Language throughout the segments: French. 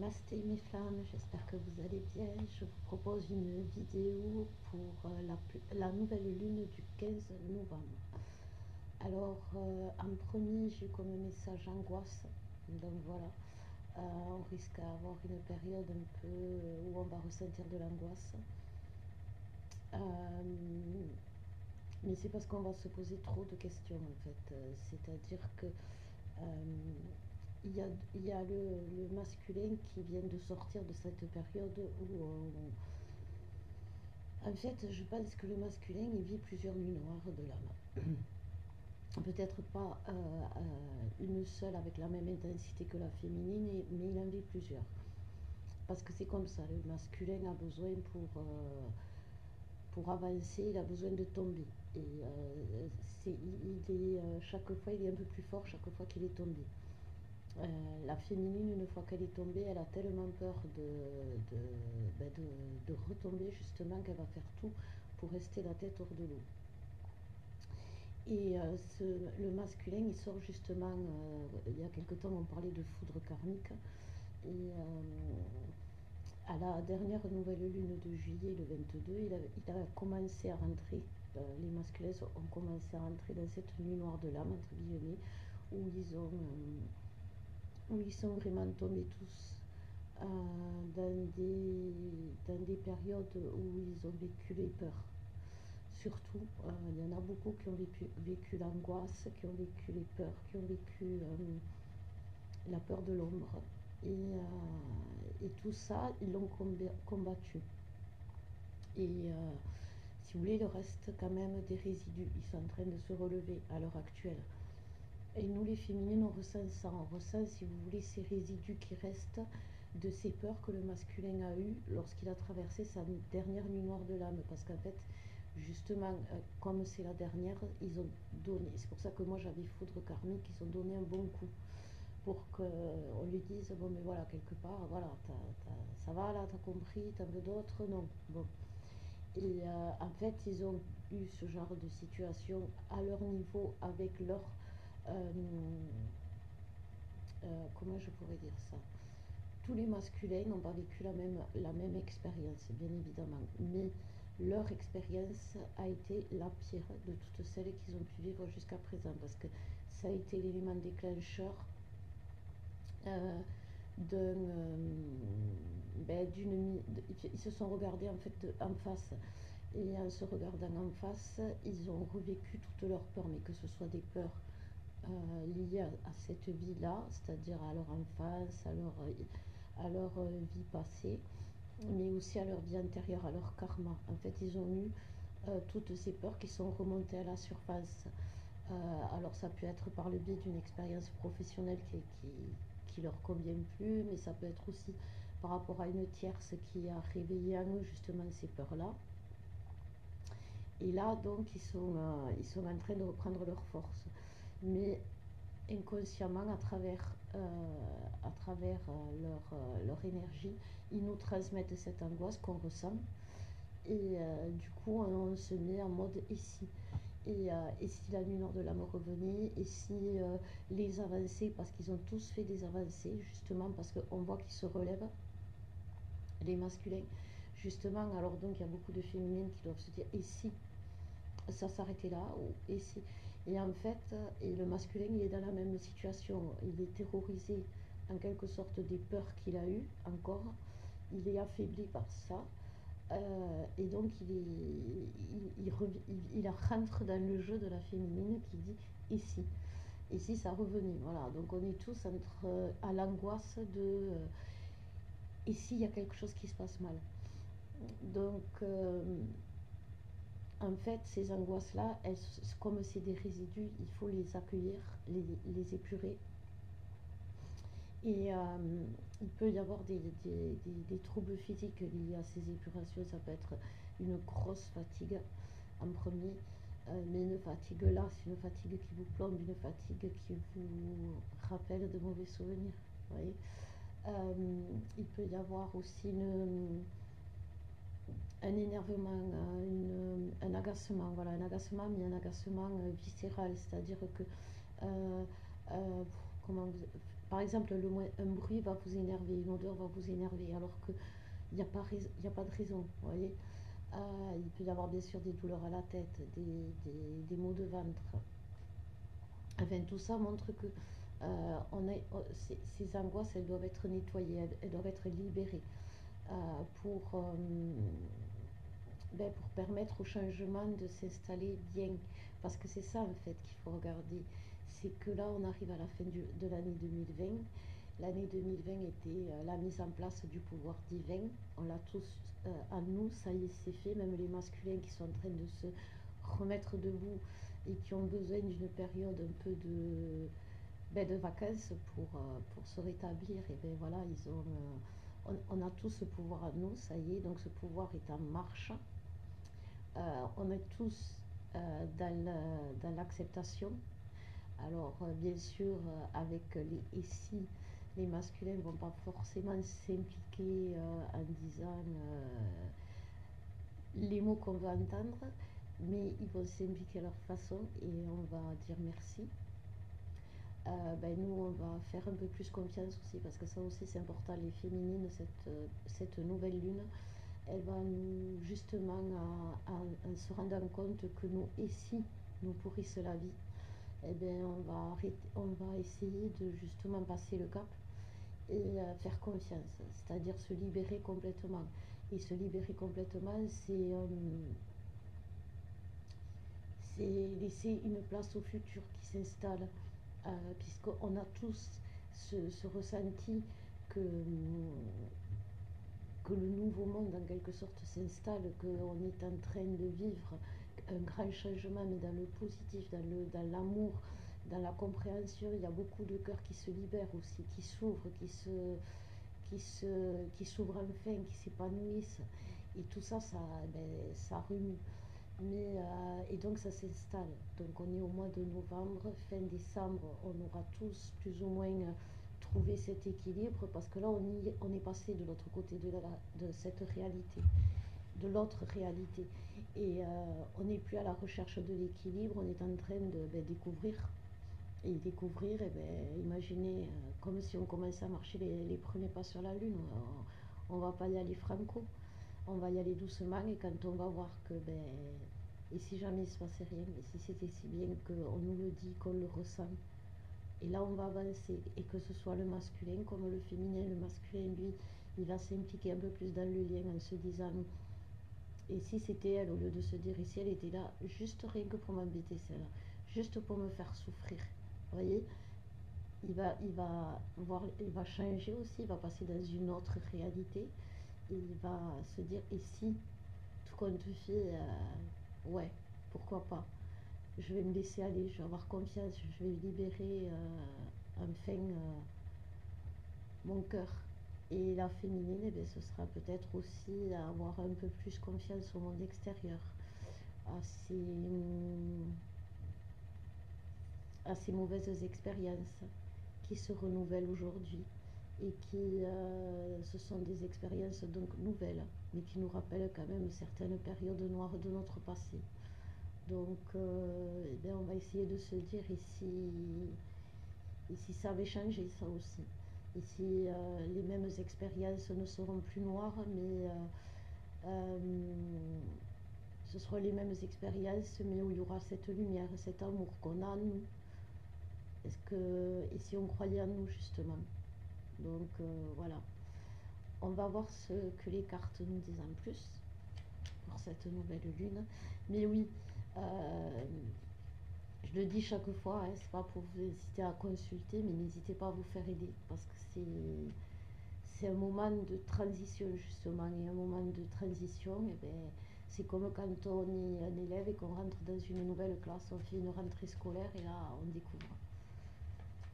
Namasté mes femmes, j'espère que vous allez bien. Je vous propose une vidéo pour la nouvelle lune du 15 novembre. Alors, en premier, j'ai comme un message angoisse. Donc voilà, on risque d'avoir une période un peu où on va ressentir de l'angoisse. Mais c'est parce qu'on va se poser trop de questions en fait. C'est-à-dire que il y a, il y a le masculin qui vient de sortir de cette période où en fait, je pense que le masculin il vit plusieurs nuits noires de l'âme. Peut-être pas une seule avec la même intensité que la féminine, mais il en vit plusieurs. Parce que c'est comme ça, le masculin a besoin pour avancer, il a besoin de tomber. Et chaque fois, il est un peu plus fort chaque fois qu'il est tombé. La féminine, une fois qu'elle est tombée, elle a tellement peur ben de retomber justement qu'elle va faire tout pour rester la tête hors de l'eau. Et le masculin, il sort justement, il y a quelque temps on parlait de foudre karmique, et à la dernière nouvelle lune de juillet, le 22, il a commencé à rentrer, les masculins ont commencé à rentrer dans cette nuit noire de l'âme, entre guillemets, où ils sont vraiment tombés tous dans des périodes où ils ont vécu les peurs. Surtout, il y en a beaucoup qui ont vécu l'angoisse, qui ont vécu les peurs, qui ont vécu la peur de l'ombre. Et tout ça, ils l'ont combattu. Et si vous voulez, il reste quand même des résidus. Ils sont en train de se relever à l'heure actuelle. Et nous, les féminines, on ressent ça. On ressent, si vous voulez, ces résidus qui restent de ces peurs que le masculin a eues lorsqu'il a traversé sa dernière nuit noire de l'âme. Parce qu'en fait, justement, comme c'est la dernière, ils ont donné. C'est pour ça que moi, j'avais foudre karmique. Ils ont donné un bon coup pour qu'on lui dise, bon, mais voilà, quelque part, voilà, ça va là, t'as compris, t'en veux d'autres? Non. Bon. Et en fait, ils ont eu ce genre de situation à leur niveau, avec leur comment je pourrais dire ça, tous les masculins n'ont pas vécu la même expérience, bien évidemment, mais leur expérience a été la pire de toutes celles qu'ils ont pu vivre jusqu'à présent, parce que ça a été l'élément déclencheur euh, ils se sont regardés en fait en face, et en se regardant en face, ils ont revécu toutes leurs peurs, mais que ce soit des peurs liées à cette vie-là, c'est-à-dire à leur enfance, à leur vie passée, mais aussi à leur vie antérieure, à leur karma. En fait, ils ont eu toutes ces peurs qui sont remontées à la surface. Alors ça peut être par le biais d'une expérience professionnelle qui leur convient plus, mais ça peut être aussi par rapport à une tierce qui a réveillé en eux justement ces peurs-là. Et là, donc, ils sont en train de reprendre leur force. Mais inconsciemment, à travers leur énergie, ils nous transmettent cette angoisse qu'on ressent. Et du coup, on se met en mode ici. Et si la nuit nord de la mort revenait, et si les avancées, parce qu'ils ont tous fait des avancées, justement, parce qu'on voit qu'ils se relèvent, les masculins, justement, alors donc il y a beaucoup de féminines qui doivent se dire, et si ça s'arrêtait là, et si. Et en fait, et le masculin, il est dans la même situation. Il est terrorisé en quelque sorte des peurs qu'il a eues encore. Il est affaibli par ça. Et donc, il rentre dans le jeu de la féminine qui dit et si. Et si ça revenait. Voilà. Donc, on est tous à l'angoisse de et s'il y a quelque chose qui se passe mal. Donc, en fait, ces angoisses-là, comme c'est des résidus, il faut les accueillir, les épurer. Et il peut y avoir des troubles physiques liés à ces épurations. Ça peut être une grosse fatigue en premier, mais une fatigue là, c'est une fatigue qui vous plombe, une fatigue qui vous rappelle de mauvais souvenirs. Vous voyez. Il peut y avoir aussi un énervement, un agacement, voilà, un agacement, mais un agacement viscéral, c'est-à-dire que, euh, euh, comment vous, par exemple, un bruit va vous énerver, une odeur va vous énerver, alors qu'il n'y a pas, y a pas de raison, vous voyez. Il peut y avoir bien sûr des douleurs à la tête, des maux de ventre. Enfin, tout ça montre que ces angoisses, elles doivent être nettoyées, elles doivent être libérées euh, pour, pour permettre au changement de s'installer bien. Parce que c'est ça en fait qu'il faut regarder. C'est que là, on arrive à la fin de l'année 2020. L'année 2020 était la mise en place du pouvoir divin. On l'a tous en nous, ça y est, c'est fait. Même les masculins qui sont en train de se remettre debout et qui ont besoin d'une période un peu de vacances pour se rétablir. Et ben voilà, on a tous ce pouvoir en nous, ça y est, donc ce pouvoir est en marche. On est tous dans l'acceptation. Alors, bien sûr, avec les si, les masculins ne vont pas forcément s'impliquer en disant les mots qu'on veut entendre, mais ils vont s'impliquer à leur façon et on va dire merci. Nous, on va faire un peu plus confiance aussi, parce que ça aussi c'est important, les féminines, cette nouvelle lune, elle va nous, justement, en se rendant compte que nous, et si nous pourrissent la vie, eh bien, on va essayer de justement passer le cap et faire confiance, c'est-à-dire se libérer complètement. Et se libérer complètement, c'est laisser une place au futur qui s'installe, puisqu'on a tous ce ressenti que, que le nouveau monde en quelque sorte s'installe, qu'on est en train de vivre un grand changement, mais dans le positif, dans l'amour, dans la compréhension. Il y a beaucoup de cœurs qui se libèrent aussi, qui s'ouvrent, qui s'ouvrent enfin, qui s'épanouissent. Et tout ça, ça remue. Et donc ça s'installe. Donc on est au mois de novembre, fin décembre, on aura tous plus ou moins trouvé cet équilibre, parce que là on est passé de l'autre côté de cette réalité, de l'autre réalité. Et on n'est plus à la recherche de l'équilibre, on est en train de découvrir. Et découvrir, imaginez, comme si on commençait à marcher les premiers pas sur la Lune. On va pas y aller franco, on va y aller doucement, et quand on va voir que, et si jamais il se passait rien, et si c'était si bien qu'on nous le dit, qu'on le ressent, et là on va avancer, et que ce soit le masculin comme le féminin. Le masculin, lui, il va s'impliquer un peu plus dans le lien en se disant, et si c'était elle, au lieu de se dire, et si elle était là, juste rien que pour m'embêter, celle-là, juste pour me faire souffrir, vous voyez, il va changer aussi, il va passer dans une autre réalité, et il va se dire, et si tout compte fait, ouais, pourquoi pas, je vais me laisser aller, je vais avoir confiance, je vais libérer enfin mon cœur. Et la féminine, ce sera peut-être aussi avoir un peu plus confiance au monde extérieur, à ces mauvaises expériences qui se renouvellent aujourd'hui, et ce sont des expériences donc nouvelles, mais qui nous rappellent quand même certaines périodes noires de notre passé. Donc, on va essayer de se dire, et si ça avait changé, ça aussi. Et si les mêmes expériences ne seront plus noires, mais euh, ce seront les mêmes expériences, mais où il y aura cette lumière, cet amour qu'on a en nous. Et si on croyait en nous, justement. Donc, voilà. On va voir ce que les cartes nous disent en plus pour cette nouvelle lune. Mais oui, je le dis chaque fois, hein, c'est pas pour vous inciter à consulter, mais n'hésitez pas à vous faire aider, parce que c'est un moment de transition, justement. Et un moment de transition, c'est comme quand on est un élève et qu'on rentre dans une nouvelle classe, on fait une rentrée scolaire et là on découvre.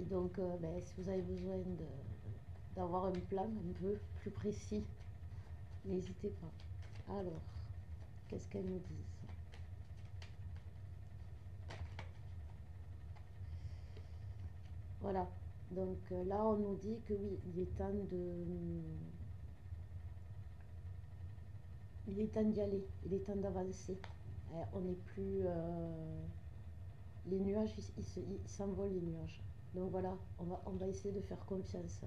Et donc, si vous avez besoin d'avoir un plan un peu plus précis, n'hésitez pas. Alors, qu'est-ce qu'elles nous disent? Voilà. Donc là, on nous dit que oui, il est temps d'y aller, il est temps d'avancer. On n'est plus, les nuages, ils s'envolent, les nuages. Donc voilà, on va essayer de faire confiance.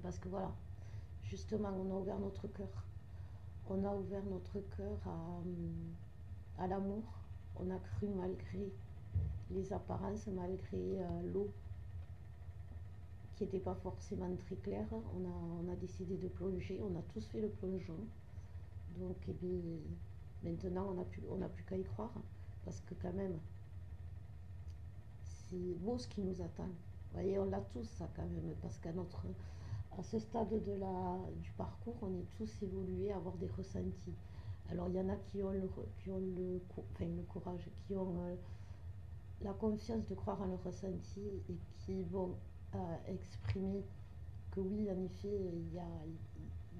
Parce que voilà, justement, on a ouvert notre cœur. On a ouvert notre cœur à l'amour. On a cru malgré les apparences, malgré l'eau qui n'était pas forcément très claire. On a décidé de plonger. On a tous fait le plongeon. Donc, eh bien, maintenant, on n'a plus qu'à y croire. Parce que quand même, c'est beau ce qui nous attend. Vous voyez, on l'a tous ça quand même. Parce à ce stade du parcours, on est tous évolués à avoir des ressentis. Alors, il y en a qui ont le courage, qui ont la confiance de croire en leur ressenti et qui vont exprimer que oui, en effet, il y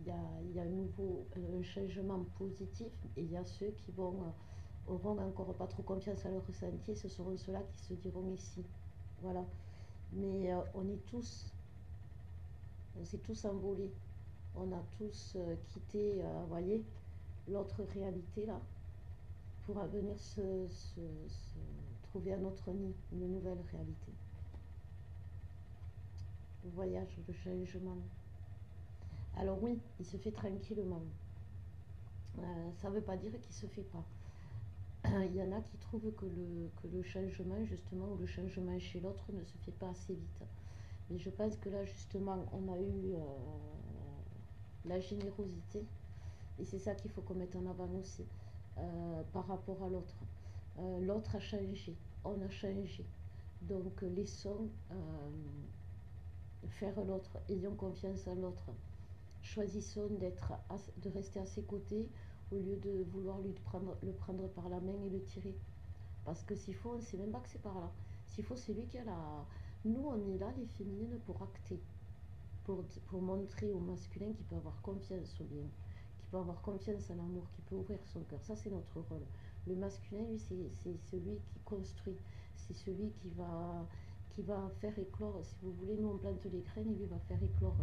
a un nouveau un changement positif, et il y a ceux qui auront encore pas trop confiance à leur ressenti, ce seront ceux-là qui se diront ici. Voilà. Mais on s'est tous envolés, on a tous quitté, voyez, l'autre réalité là, pour venir trouver un autre nid, une nouvelle réalité. Le voyage, le changement. Alors oui, il se fait tranquillement. Ça ne veut pas dire qu'il ne se fait pas. Il y en a qui trouvent que le changement, justement, ou le changement chez l'autre ne se fait pas assez vite. Mais je pense que là, justement, on a eu la générosité, et c'est ça qu'il faut qu'on mette en avant aussi, par rapport à l'autre. L'autre a changé, on a changé. Donc laissons faire l'autre, ayons confiance en l'autre. Choisissons de rester à ses côtés au lieu de vouloir le prendre par la main et le tirer. Parce que s'il faut, on ne sait même pas que c'est par là. S'il faut, c'est lui qui a la... Nous, on est là, les féminines, pour acter, pour montrer au masculin qu'il peut avoir confiance au bien, qu'il peut avoir confiance en l'amour, qu'il peut ouvrir son cœur. Ça, c'est notre rôle. Le masculin, lui, c'est celui qui construit, c'est celui qui va faire éclore, si vous voulez, nous on plante les graines et lui va faire éclore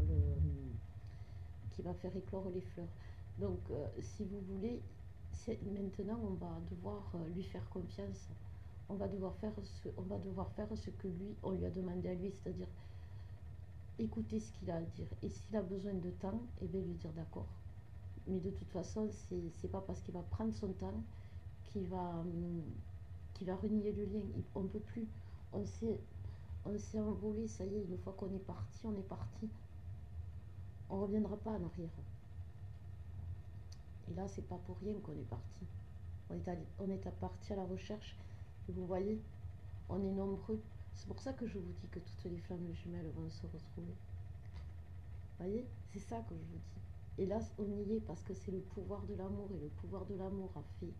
qui va faire éclore les fleurs. Donc, si vous voulez, maintenant on va devoir lui faire confiance. On va devoir faire ce que lui, on lui a demandé à lui, c'est-à-dire écouter ce qu'il a à dire. Et s'il a besoin de temps, et bien lui dire d'accord. Mais de toute façon, c'est pas parce qu'il va prendre son temps qu'il va renier le lien. On ne peut plus. On s'est, on s'est envolé, ça y est, une fois qu'on est parti, on est parti. On ne reviendra pas en arrière. Et là, c'est pas pour rien qu'on est parti. On est parti à la recherche. Et vous voyez, on est nombreux. C'est pour ça que je vous dis que toutes les flammes jumelles vont se retrouver. Vous voyez, c'est ça que je vous dis. Et là, on y est parce que c'est le pouvoir de l'amour. Et le pouvoir de l'amour a fait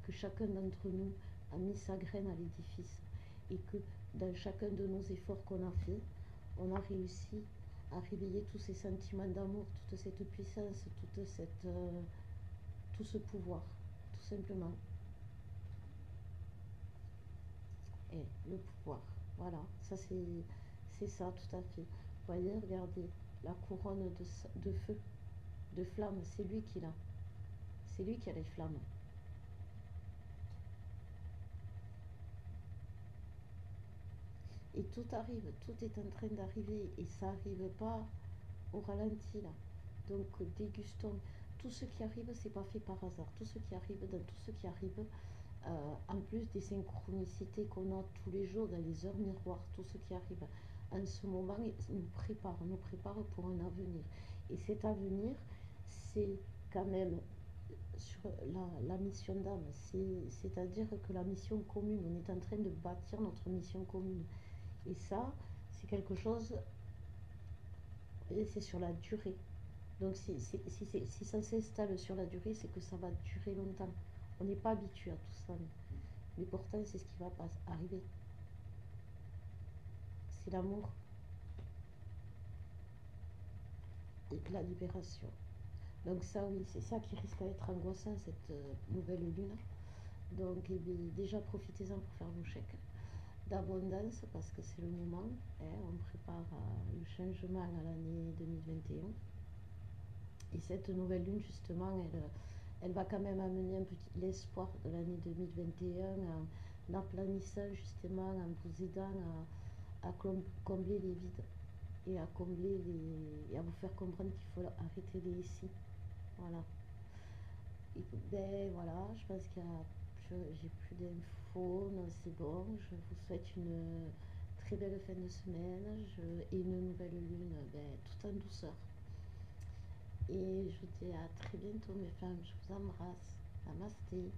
que chacun d'entre nous a mis sa graine à l'édifice. Et que dans chacun de nos efforts qu'on a fait, on a réussi à réveiller tous ces sentiments d'amour, toute cette puissance, tout ce pouvoir, tout simplement. Et le pouvoir, voilà, ça c'est ça tout à fait. Vous voyez, regardez, la couronne de feu, de flamme, c'est lui qui l'a. C'est lui qui a les flammes. Et tout arrive, tout est en train d'arriver et ça n'arrive pas au ralenti là. Donc dégustons. Tout ce qui arrive, c'est pas fait par hasard. Tout ce qui arrive, dans tout ce qui arrive, en plus des synchronicités qu'on a tous les jours dans les heures miroirs, tout ce qui arrive en ce moment nous prépare pour un avenir. Et cet avenir, c'est quand même sur la mission d'âme, c'est-à-dire que la mission commune, on est en train de bâtir notre mission commune. Et ça, c'est quelque chose, et c'est sur la durée. Donc si ça s'installe sur la durée, c'est que ça va durer longtemps. On n'est pas habitué à tout ça. Mais pourtant, c'est ce qui va pas arriver. C'est l'amour et la libération. Donc ça, oui, c'est ça qui risque d'être angoissant, cette nouvelle lune. Donc eh bien, déjà, profitez-en pour faire vos chèques d'abondance, parce que c'est le moment. Hein, on prépare le changement à l'année 2021. Et cette nouvelle lune, justement, elle va quand même amener un petit l'espoir de l'année 2021 en aplanissant, justement, en vous aidant combler les vides et à combler et à vous faire comprendre qu'il faut arrêter les ici. Voilà. Et ben voilà, je pense j'ai plus d'infos, non c'est bon, je vous souhaite une très belle fin de semaine et une nouvelle lune ben, tout en douceur. Et je vous dis à très bientôt mes femmes, je vous embrasse. Namasté.